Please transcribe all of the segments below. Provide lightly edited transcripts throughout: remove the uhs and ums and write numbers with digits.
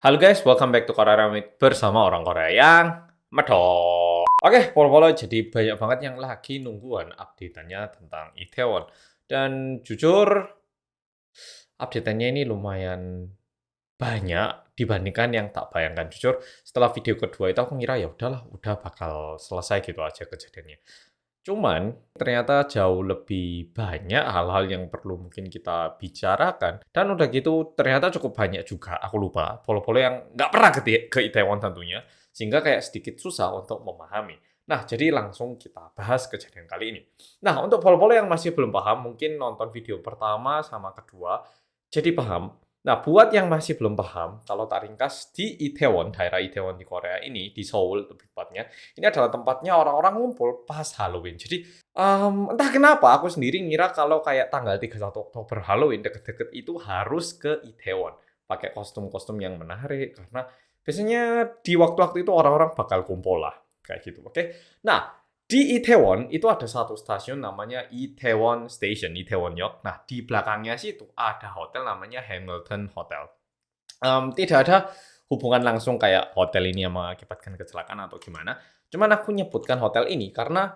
Halo guys, welcome back to Korea Ramit bersama orang Korea yang medok. Oke, polo-polo jadi banyak banget yang lagi nungguan update-annya tentang Itaewon. Dan jujur, update-annya ini lumayan banyak dibandingkan yang tak bayangkan. Jujur, setelah video kedua itu aku ngira ya udahlah, udah bakal selesai gitu aja kejadiannya. Cuman, ternyata jauh lebih banyak hal-hal yang perlu mungkin kita bicarakan. Dan udah gitu, ternyata cukup banyak juga, aku lupa, polo-polo yang nggak pernah ke Itaewon tentunya. Sehingga kayak sedikit susah untuk memahami. Nah, jadi langsung kita bahas kejadian kali ini. Nah, untuk polo-polo yang masih belum paham, mungkin nonton video pertama sama kedua, jadi paham. Nah, buat yang masih belum paham, kalau tak ringkas, di Itaewon, daerah Itaewon di Korea ini, di Seoul lebih tepatnya, ini adalah tempatnya orang-orang ngumpul pas Halloween. Jadi, entah kenapa aku sendiri ngira kalau kayak tanggal 31 Oktober Halloween deket-deket itu harus ke Itaewon. Pakai kostum-kostum yang menarik, karena biasanya di waktu-waktu itu orang-orang bakal kumpul lah, kayak gitu, oke? Nah, di Itaewon itu ada satu stasiun namanya Itaewon Station, Itaewon역. Nah, di belakangnya situ ada hotel namanya Hamilton Hotel. Tidak ada hubungan langsung kayak hotel ini yang mengakibatkan kecelakaan atau gimana. Cuman aku nyebutkan hotel ini karena,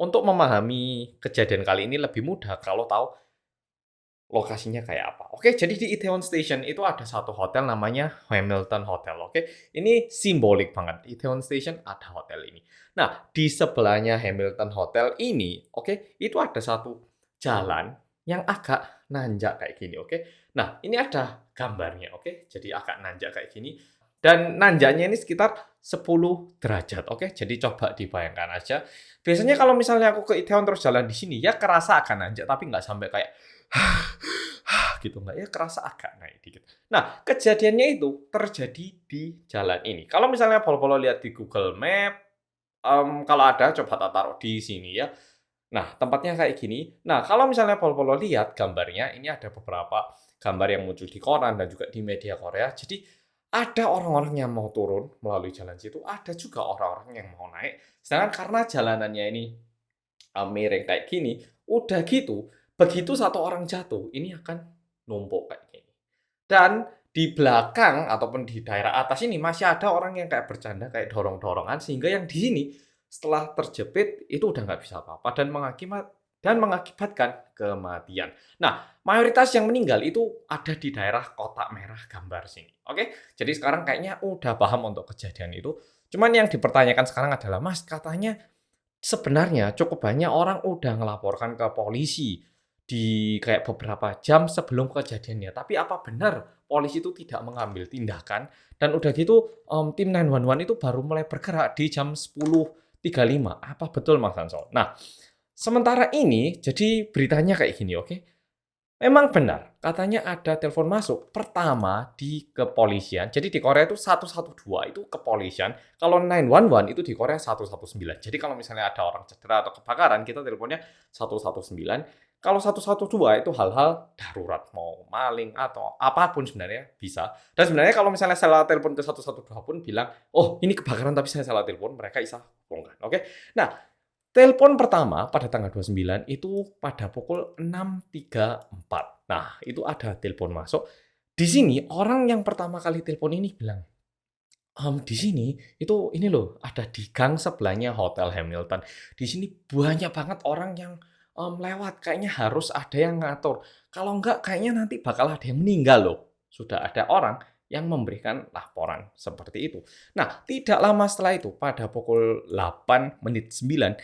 untuk memahami kejadian kali ini lebih mudah kalau tahu lokasinya kayak apa. Oke, jadi di Itaewon Station itu ada satu hotel namanya Hamilton Hotel, oke. Ini simbolik banget, Itaewon Station ada hotel ini. Nah, di sebelahnya Hamilton Hotel ini, oke, itu ada satu jalan yang agak nanjak kayak gini, oke. Nah, ini ada gambarnya, oke. Jadi agak nanjak kayak gini dan nanjaknya ini sekitar 10 derajat, oke. Jadi coba dibayangkan aja. Biasanya kalau misalnya aku ke Itaewon terus jalan di sini, ya kerasa akan nanjak, tapi nggak sampai kayak gitu nggak ya, kerasa agak naik dikit. Nah, kejadiannya itu terjadi di jalan ini. Kalau misalnya polo-polo lihat di Google Map, kalau ada coba tak taruh di sini ya. Nah, tempatnya kayak gini. Nah, kalau misalnya polo-polo lihat gambarnya, ini ada beberapa gambar yang muncul di koran dan juga di media Korea. Jadi ada orang-orang yang mau turun melalui jalan situ, ada juga orang-orang yang mau naik. Sedangkan karena jalanannya ini miring kayak gini, udah gitu, begitu satu orang jatuh, ini akan numpuk kayak gini. Dan di belakang ataupun di daerah atas ini masih ada orang yang kayak bercanda, kayak dorong-dorongan, sehingga yang di sini setelah terjepit itu udah nggak bisa apa-apa dan mengakibatkan kematian. Nah, mayoritas yang meninggal itu ada di daerah kotak merah gambar sini. Oke, jadi sekarang kayaknya udah paham untuk kejadian itu. Cuman yang dipertanyakan sekarang adalah, Mas, katanya sebenarnya cukup banyak orang udah ngelaporkan ke polisi di kayak beberapa jam sebelum kejadiannya. Tapi apa benar polisi itu tidak mengambil tindakan dan udah gitu, tim 911 itu baru mulai bergerak di jam 10.35. Apa betul, Mas Ansol? Nah, sementara ini jadi beritanya kayak gini, oke. Memang benar, katanya ada telepon masuk pertama di kepolisian. Jadi di Korea itu 112 itu kepolisian, kalau 911 itu di Korea 119. Jadi kalau misalnya ada orang cedera atau kebakaran, kita teleponnya 119. Kalau 112 itu hal-hal darurat, mau maling atau apapun sebenarnya bisa. Dan sebenarnya kalau misalnya salah telepon ke 112 pun bilang, "Oh, ini kebakaran tapi saya salah telepon," mereka bisa bongkar, oke. Nah, telepon pertama pada tanggal 29 itu pada pukul 6.34. Nah, itu ada telepon masuk. Di sini orang yang pertama kali telepon ini bilang, di sini itu ini loh, ada di gang sebelahnya Hotel Hamilton. Di sini banyak banget orang yang, lewat, kayaknya harus ada yang ngatur. Kalau enggak kayaknya nanti bakal ada yang meninggal loh. Sudah ada orang yang memberikan laporan seperti itu. Nah, tidak lama setelah itu pada pukul 8:09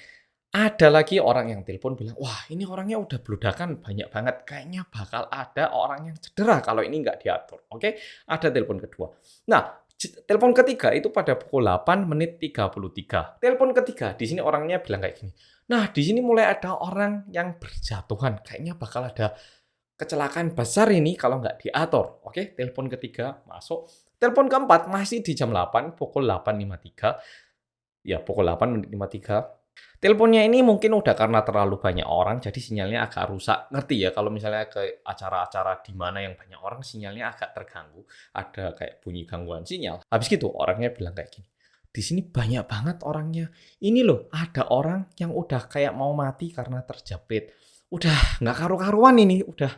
ada lagi orang yang telepon bilang, "Wah, ini orangnya udah bludakan banyak banget, kayaknya bakal ada orang yang cedera kalau ini nggak diatur." Oke, ada telepon kedua. Nah, telepon ketiga itu pada pukul 8:33. Telepon ketiga, di sini orangnya bilang kayak gini, "Nah, di sini mulai ada orang yang berjatuhan, kayaknya bakal ada kecelakaan besar ini kalau nggak diatur." Oke, telepon ketiga masuk. Telepon keempat masih di jam 8, pukul 8:53. Ya, pukul 8:53. Teleponnya ini mungkin udah karena terlalu banyak orang, jadi sinyalnya agak rusak. Ngerti ya kalau misalnya ke acara-acara di mana yang banyak orang, sinyalnya agak terganggu, ada kayak bunyi gangguan sinyal. Habis gitu orangnya bilang kayak gini, "Di sini banyak banget orangnya. Ini loh, ada orang yang udah kayak mau mati karena terjepit. Udah nggak karu-karuan ini, udah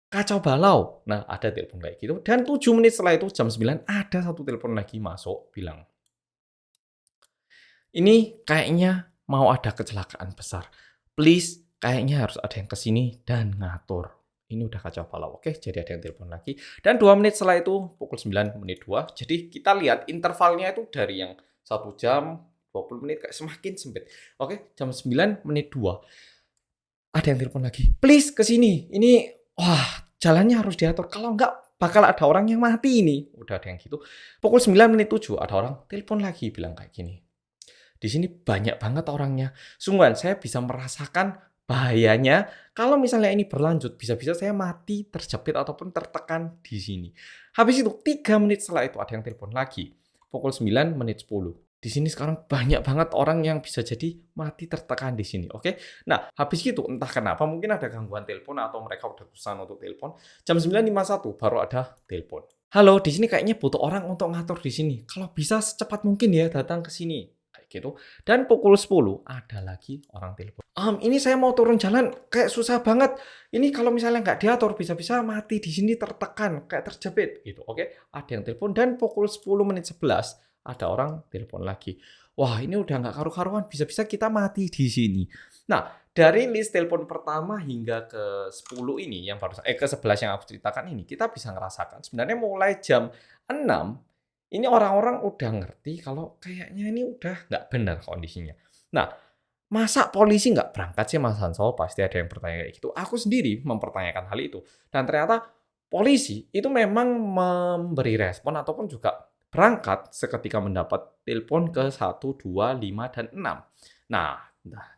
kacau balau. Nah, ada telepon kayak gitu dan 7 menit setelah itu jam 9 ada satu telepon lagi masuk bilang, "Ini kayaknya mau ada kecelakaan besar. Please, kayaknya harus ada yang ke sini dan ngatur." Ini udah kacau balau, oke, jadi ada yang telepon lagi dan 2 menit setelah itu pukul 9 menit 2. Jadi kita lihat intervalnya itu dari yang 1 jam, 20 menit kayak semakin sempit. Oke, jam 9 menit 2 ada yang telepon lagi, "Please ke sini, ini wah jalannya harus diatur, kalau enggak bakal ada orang yang mati ini." Udah ada yang gitu. Pukul 9 menit 7 ada orang telepon lagi bilang kayak gini, "Di sini banyak banget orangnya. Sungguhan saya bisa merasakan bahayanya kalau misalnya ini berlanjut, bisa-bisa saya mati, terjepit ataupun tertekan di sini." Habis itu 3 menit setelah itu ada yang telepon lagi. Pukul 9 menit 10. "Di sini sekarang banyak banget orang yang bisa jadi mati tertekan di sini." Oke. Nah, habis itu entah kenapa mungkin ada gangguan telepon atau mereka udah bosan untuk telepon. Jam 9.51 baru ada telepon. "Halo, di sini kayaknya butuh orang untuk ngatur di sini. Kalau bisa secepat mungkin ya datang ke sini." Kayak gitu. Dan pukul 10 ada lagi orang telepon. Ini saya mau turun jalan kayak susah banget. Ini kalau misalnya nggak diatur bisa-bisa mati di sini tertekan, kayak terjepit gitu, oke. Ada yang telepon dan pukul 10 menit 11 ada orang telepon lagi. Wah, ini udah nggak karu-karuan, bisa-bisa kita mati di sini. Nah, dari list telepon pertama hingga ke 10 ini yang baru ke 11 yang aku ceritakan ini, kita bisa ngerasakan sebenarnya mulai jam 6 ini orang-orang udah ngerti kalau kayaknya ini udah nggak benar kondisinya. Nah, masa polisi nggak berangkat sih Mas Hanso? Pasti ada yang bertanya kayak gitu. Aku sendiri mempertanyakan hal itu. Dan ternyata polisi itu memang memberi respon ataupun juga berangkat seketika mendapat telepon ke 1, 2, 5, dan 6. Nah,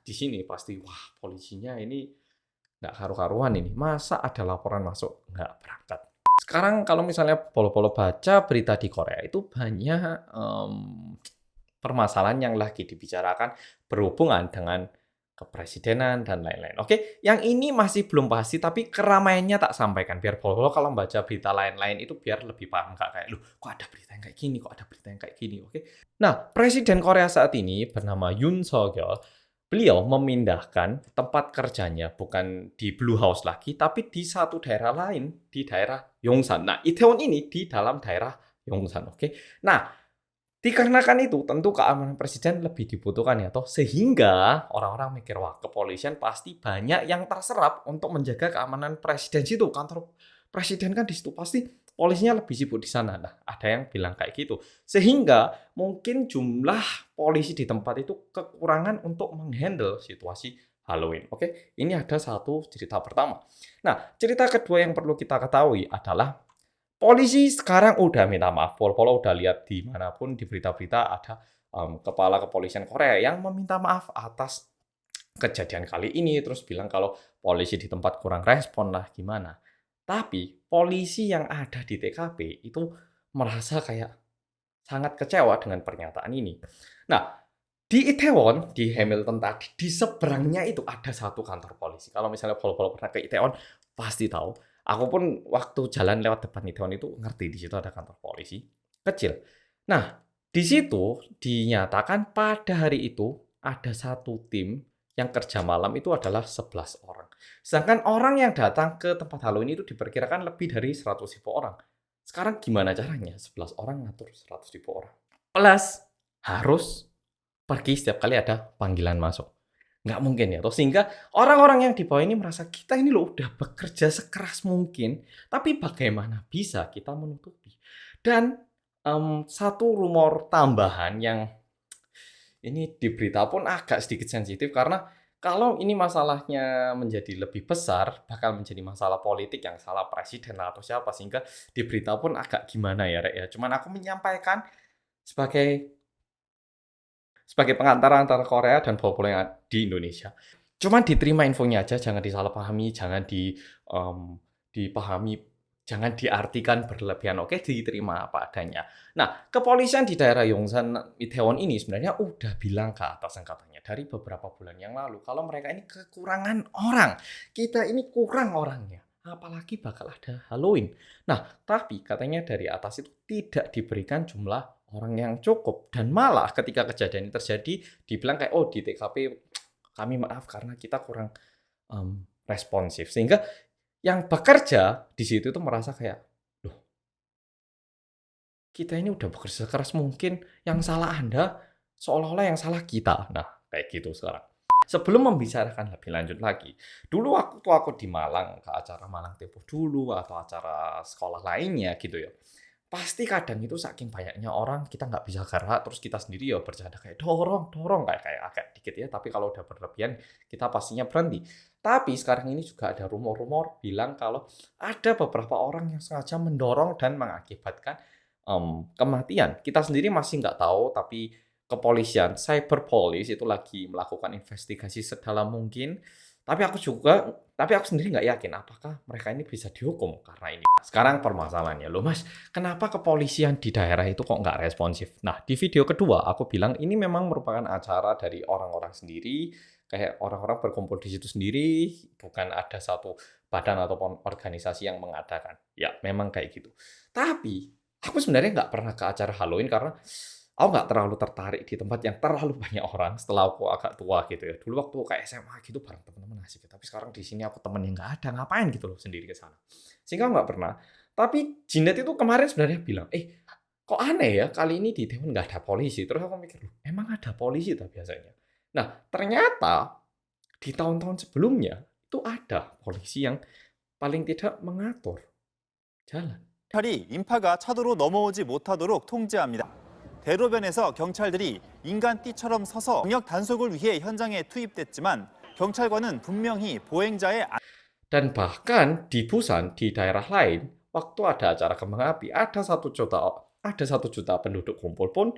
di sini pasti, wah polisinya ini nggak karu-karuan ini. Masa ada laporan masuk nggak berangkat? Sekarang kalau misalnya polo-polo baca berita di Korea itu banyak permasalahan yang lagi dibicarakan berhubungan dengan kepresidenan dan lain-lain. Oke, yang ini masih belum pasti tapi keramaiannya tak sampaikan biar polo kalau baca berita lain-lain itu biar lebih paham Kak, kayak, "Loh, kok ada berita yang kayak gini? Kok ada berita yang kayak gini?" Oke. Nah, Presiden Korea saat ini bernama Yoon Suk Yeol. Beliau memindahkan tempat kerjanya bukan di Blue House lagi, tapi di satu daerah lain, di daerah Yongsan. Nah, Itaewon ini di dalam daerah Yongsan, oke. Nah, dikarenakan itu tentu keamanan presiden lebih dibutuhkan ya toh, sehingga orang-orang mikir, wah kepolisian pasti banyak yang terserap untuk menjaga keamanan presiden situ, kantor presiden kan di situ, pasti polisinya lebih sibuk di sana. Nah, ada yang bilang kayak gitu. Sehingga mungkin jumlah polisi di tempat itu kekurangan untuk menghandle situasi Halloween. Oke, ini ada satu cerita pertama. Nah, cerita kedua yang perlu kita ketahui adalah polisi sekarang udah minta maaf. Polo-polo udah lihat di manapun di berita-berita ada kepala kepolisian Korea yang meminta maaf atas kejadian kali ini. Terus bilang kalau polisi di tempat kurang respon lah gimana. Tapi polisi yang ada di TKP itu merasa kayak sangat kecewa dengan pernyataan ini. Nah, di Itaewon, di Hamilton tadi, di seberangnya itu ada satu kantor polisi. Kalau misalnya polo-polo pernah ke Itaewon, pasti tahu. Aku pun waktu jalan lewat depan Itaewon itu ngerti di situ ada kantor polisi kecil. Nah, di situ dinyatakan pada hari itu ada satu tim yang kerja malam itu adalah 11 orang. Sedangkan orang yang datang ke tempat Halloween itu diperkirakan lebih dari 100.000 orang. Sekarang gimana caranya 11 orang ngatur 100.000 orang? Plus harus pergi setiap kali ada panggilan masuk. Nggak mungkin ya toh, sehingga orang-orang yang di bawah ini merasa, "Kita ini loh udah bekerja sekeras mungkin, tapi bagaimana bisa kita menutupi?" Dan, satu rumor tambahan yang ini di berita pun agak sedikit sensitif karena kalau ini masalahnya menjadi lebih besar, bakal menjadi masalah politik yang salah presiden lah atau siapa, sehingga di berita pun agak gimana ya, Rek, ya. Cuman aku menyampaikan sebagai sebagai pengantara antara Korea dan polo yang di Indonesia. Cuman diterima infonya aja, jangan disalahpahami, jangan dipahami, jangan diartikan berlebihan, oke? Diterima apa adanya. Nah, kepolisian di daerah Yongsan, Itaewon ini sebenarnya udah bilang ke atasan katanya dari beberapa bulan yang lalu kalau mereka ini kekurangan orang. Kita ini kurang orangnya, apalagi bakal ada Halloween. Nah, tapi katanya dari atas itu tidak diberikan jumlah orang yang cukup dan malah ketika kejadian ini terjadi dibilang kayak, "Oh, di TKP kami maaf karena kita kurang responsif." Sehingga yang bekerja di situ tuh merasa kayak, "Loh, kita ini udah bekerja sekeras mungkin, yang salah Anda, seolah-olah yang salah kita." Nah, kayak gitu sekarang. Sebelum membicarakan lebih lanjut lagi, dulu waktu aku di Malang, ke acara Malang Tempo dulu atau acara sekolah lainnya gitu ya, pasti kadang itu saking banyaknya orang kita nggak bisa gerak, terus kita sendiri ya bercanda kayak, "Dorong dorong," kayak kayak agak dikit ya, tapi kalau udah berlebihan kita pastinya berhenti. Tapi sekarang ini juga ada rumor-rumor bilang kalau ada beberapa orang yang sengaja mendorong dan mengakibatkan, kematian. Kita sendiri masih nggak tahu, tapi kepolisian, cyber police itu lagi melakukan investigasi sedalam mungkin, tapi aku sendiri nggak yakin apakah mereka ini bisa dihukum karena ini. Sekarang permasalahannya, "Loh Mas, kenapa kepolisian di daerah itu kok nggak responsif?" Nah, di video kedua aku bilang ini memang merupakan acara dari orang-orang sendiri, kayak orang-orang berkumpul di situ sendiri, bukan ada satu badan ataupun organisasi yang mengadakan. Ya, memang kayak gitu. Tapi, aku sebenarnya nggak pernah ke acara Halloween karena aku nggak terlalu tertarik di tempat yang terlalu banyak orang setelah aku agak tua gitu ya. Dulu waktu kayak SMA gitu bareng teman-teman asik ya, tapi sekarang di sini aku temen yang nggak ada, ngapain gitu loh sendiri ke sana. Sehingga nggak pernah. Tapi Jinet itu kemarin sebenarnya bilang, kok aneh ya kali ini di Itaewon nggak ada polisi." Terus aku mikir, "Loh, emang ada polisi tak biasanya?" Nah, ternyata di tahun-tahun sebelumnya itu ada polisi yang paling tidak mengatur jalan. 경찰이 인파가 차도로 넘어오지 못하도록 통제합니다. 대로변에서 경찰들이 인간띠처럼 서서 병력 단속을 위해 현장에 투입됐지만 경찰관은 분명히 보행자의 Dan bahkan di Busan, di daerah lain, waktu ada acara kembang api, ada 1 juta penduduk kumpul pun,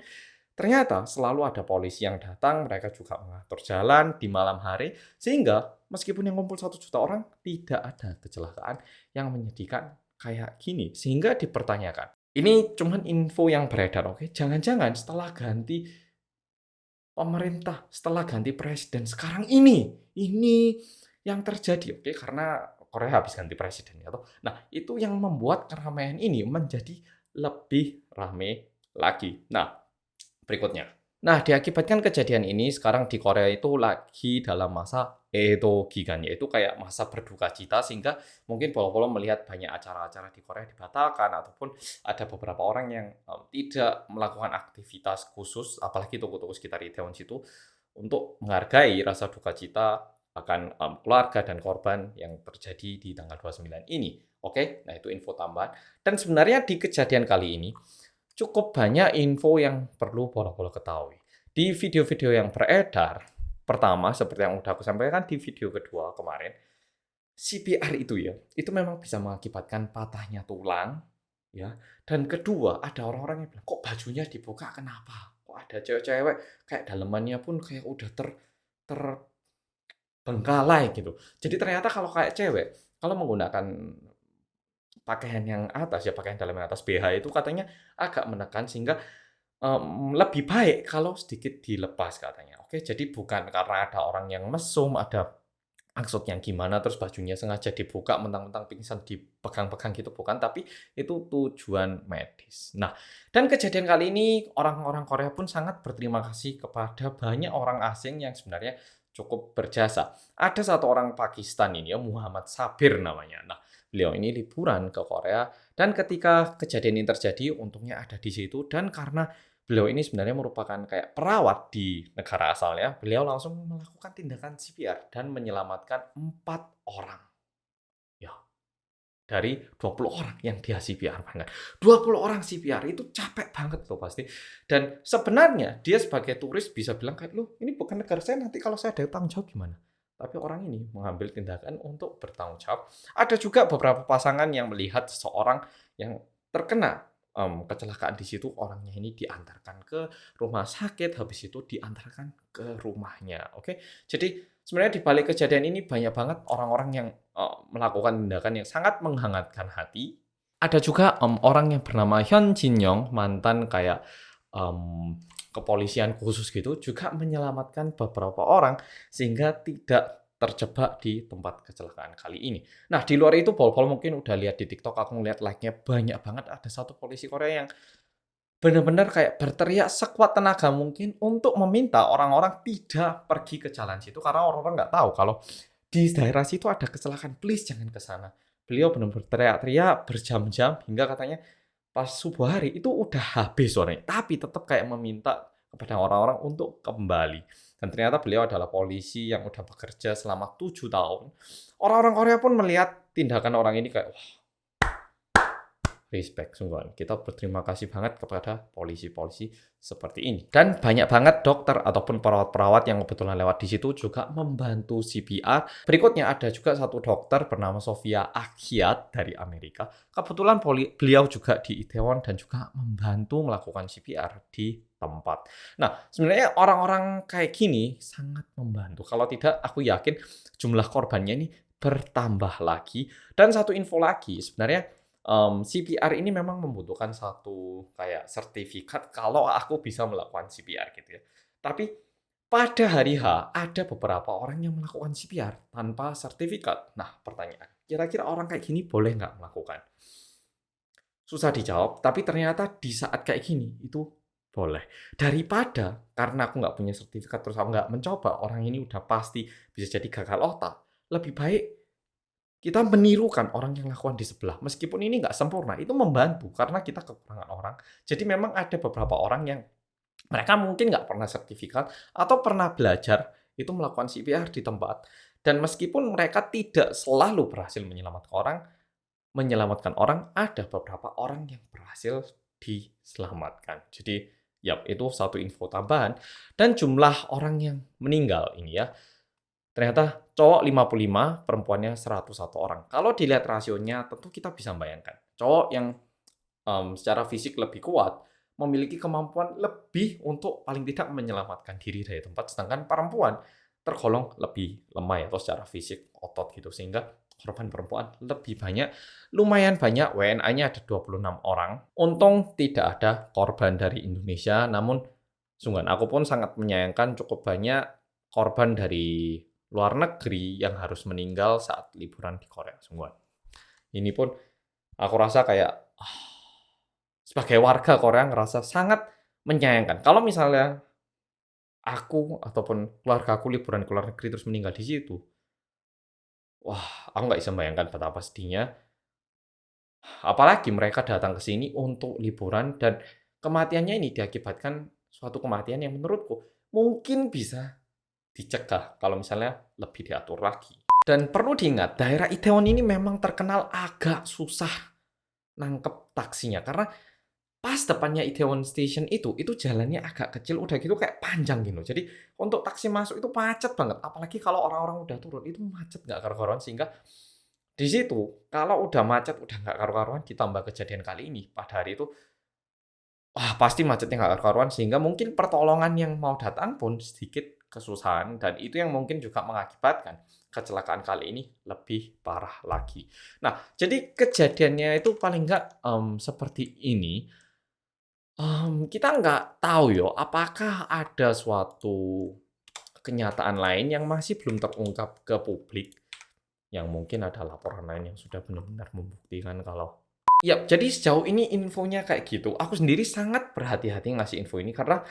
ternyata selalu ada polisi yang datang, mereka juga mengatur jalan di malam hari, sehingga meskipun yang kumpul 1 juta orang, tidak ada kecelakaan yang menyedihkan kayak gini. Sehingga dipertanyakan, ini cuman info yang beredar, oke? Jangan-jangan setelah ganti pemerintah, setelah ganti presiden sekarang ini yang terjadi, oke? Karena Korea habis ganti presiden ya toh. Nah, itu yang membuat keramaian ini menjadi lebih ramai lagi. Nah, berikutnya. Nah, diakibatkan kejadian ini sekarang di Korea itu lagi dalam masa Edo Gigan, yaitu kayak masa berduka cita sehingga mungkin Bolo-Bolo melihat banyak acara-acara di Korea dibatalkan ataupun ada beberapa orang yang tidak melakukan aktivitas khusus, apalagi toko-toko sekitar Itaewon situ untuk menghargai rasa duka cita akan keluarga dan korban yang terjadi di tanggal 29 ini. Oke, nah itu info tambahan. Dan sebenarnya di kejadian kali ini cukup banyak info yang perlu Bolo-Bolo ketahui. Di video-video yang beredar, pertama seperti yang udah aku sampaikan di video kedua kemarin, CPR itu ya, itu memang bisa mengakibatkan patahnya tulang, ya. Dan kedua, ada orang-orang yang bilang, "Kok bajunya dibuka, kenapa? Kok ada cewek-cewek kayak dalemannya pun kayak udah terbengkalai," gitu. Jadi ternyata kalau kayak cewek, kalau menggunakan pakaian yang atas ya, pakaian dalam yang atas BH itu katanya agak menekan sehingga, lebih baik kalau sedikit dilepas katanya. Oke, jadi bukan karena ada orang yang mesum, ada maksud yang gimana, terus bajunya sengaja dibuka mentang-mentang pingsan dipegang-pegang gitu, bukan, tapi itu tujuan medis. Nah, dan kejadian kali ini orang-orang Korea pun sangat berterima kasih kepada banyak orang asing yang sebenarnya cukup berjasa. Ada satu orang Pakistan ini ya, Muhammad Sabir namanya. Nah, beliau ini liburan ke Korea dan ketika kejadian ini terjadi, untungnya ada di situ dan karena beliau ini sebenarnya merupakan kayak perawat di negara asalnya, beliau langsung melakukan tindakan CPR dan menyelamatkan 4 orang. Ya, dari 20 orang yang dia CPR, bayangkan. 20 orang CPR itu capek banget loh pasti. Dan sebenarnya dia sebagai turis bisa bilang kayak, "Loh, ini bukan negara saya, nanti kalau saya ada tanggung jawab gimana?" Tapi orang ini mengambil tindakan untuk bertanggung jawab. Ada juga beberapa pasangan yang melihat seseorang yang terkena kecelakaan di situ, orangnya ini diantarkan ke rumah sakit, habis itu diantarkan ke rumahnya, oke. Jadi sebenarnya di balik kejadian ini banyak banget orang-orang yang melakukan tindakan yang sangat menghangatkan hati. Ada juga orang yang bernama Hyun Jin Young, mantan kayak kepolisian khusus gitu, juga menyelamatkan beberapa orang sehingga tidak terjebak di tempat kecelakaan kali ini. Nah, di luar itu Pol-Pol mungkin udah lihat di TikTok, aku ngeliat like-nya banyak banget. Ada satu polisi Korea yang benar-benar kayak berteriak sekuat tenaga mungkin untuk meminta orang-orang tidak pergi ke jalan situ karena orang-orang nggak tahu kalau di daerah situ ada kecelakaan, please jangan ke sana. beliau benar-benar teriak-teriak berjam-jam hingga katanya pas subuh hari itu udah habis suaranya, tapi tetap kayak meminta kepada orang-orang untuk kembali. Dan ternyata beliau adalah polisi yang udah bekerja selama 7 tahun. Orang-orang Korea pun melihat tindakan orang ini kayak, wah, respect sungguhan. Kita berterima kasih banget kepada polisi-polisi seperti ini. Dan banyak banget dokter ataupun perawat-perawat yang kebetulan lewat di situ juga membantu CPR. Berikutnya ada juga satu dokter bernama Sofia Akhiat dari Amerika. Kebetulan beliau juga di Itaewon dan juga membantu melakukan CPR di tempat. Nah, sebenarnya orang-orang kayak gini sangat membantu. Kalau tidak, aku yakin jumlah korbannya ini bertambah lagi. Dan satu info lagi, sebenarnya CPR ini memang membutuhkan satu kayak sertifikat kalau aku bisa melakukan CPR gitu ya. Tapi pada hari H ada beberapa orang yang melakukan CPR tanpa sertifikat. Nah, pertanyaan, kira-kira orang kayak gini boleh nggak melakukan? Susah dijawab, tapi ternyata di saat kayak gini itu boleh. Daripada karena aku nggak punya sertifikat terus aku nggak mencoba, orang ini udah pasti bisa jadi gagal otak. Lebih baik kita menirukan orang yang lakukan di sebelah. Meskipun ini nggak sempurna, itu membantu karena kita kekurangan orang. Jadi memang ada beberapa orang yang mereka mungkin nggak pernah sertifikat atau pernah belajar itu melakukan CPR di tempat. Dan meskipun mereka tidak selalu berhasil menyelamatkan orang, ada beberapa orang yang berhasil diselamatkan. Jadi, ya itu satu info tambahan. Dan jumlah orang yang meninggal ini ya, ternyata cowok 55, perempuannya 101 orang. Kalau dilihat rasionya, tentu kita bisa membayangkan. Cowok yang secara fisik lebih kuat, memiliki kemampuan lebih untuk paling tidak menyelamatkan diri dari tempat, sedangkan perempuan tergolong lebih lemah ya, atau secara fisik, otot gitu, sehingga korban perempuan lebih banyak. Lumayan banyak, WNA-nya ada 26 orang. Untung tidak ada korban dari Indonesia, namun sungguhan aku pun sangat menyayangkan cukup banyak korban dari luar negeri yang harus meninggal saat liburan di Korea. Sungguhan. Ini pun aku rasa kayak sebagai warga Korea ngerasa sangat menyayangkan. Kalau misalnya aku ataupun keluarga aku liburan ke luar negeri terus meninggal di situ, wah, aku nggak bisa membayangkan betapa sedihnya. Apalagi mereka datang ke sini untuk liburan dan kematiannya ini diakibatkan suatu kematian yang menurutku mungkin bisa dicegah kalau misalnya lebih diatur lagi. Dan perlu diingat, daerah Itaewon ini memang terkenal agak susah nangkep taksinya karena pas depannya Itaewon Station itu jalannya agak kecil, udah gitu kayak panjang gitu. Jadi untuk taksi masuk itu macet banget, apalagi kalau orang-orang udah turun, itu macet nggak karu-karuan. Sehingga di situ kalau udah macet, udah nggak karu-karuan, ditambah kejadian kali ini pada hari itu, wah pasti macetnya nggak karu-karuan. Sehingga mungkin pertolongan yang mau datang pun sedikit kesusahan, dan itu yang mungkin juga mengakibatkan kecelakaan kali ini lebih parah lagi. Nah, jadi kejadiannya itu paling nggak seperti ini. Kita nggak tahu ya, apakah ada suatu kenyataan lain yang masih belum terungkap ke publik, yang mungkin ada laporan lain yang sudah benar-benar membuktikan kalau ya, jadi sejauh ini infonya kayak gitu. Aku sendiri sangat berhati-hati ngasih info ini karena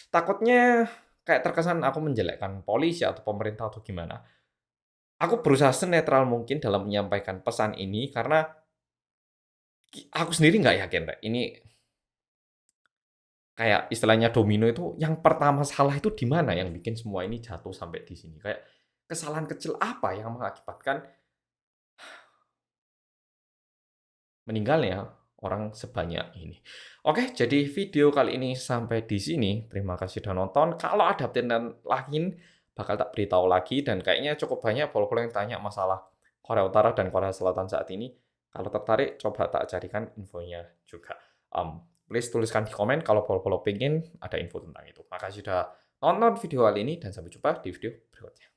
takutnya kayak terkesan aku menjelekkan polisi atau pemerintah atau gimana. Aku berusaha senetral mungkin dalam menyampaikan pesan ini karena aku sendiri nggak yakin, Rek, ini kayak istilahnya domino itu yang pertama salah itu di mana yang bikin semua ini jatuh sampai di sini. Kayak kesalahan kecil apa yang mengakibatkan meninggalnya orang sebanyak ini. Oke, jadi video kali ini sampai di sini. Terima kasih sudah nonton. Kalau ada update lain bakal tak beritahu lagi, dan kayaknya cukup banyak follower yang tanya masalah Korea Utara dan Korea Selatan saat ini. Kalau tertarik, coba tak carikan infonya juga. Please tuliskan di komen kalau follow pengen ada info tentang itu. Makasih sudah nonton video kali ini dan sampai jumpa di video berikutnya.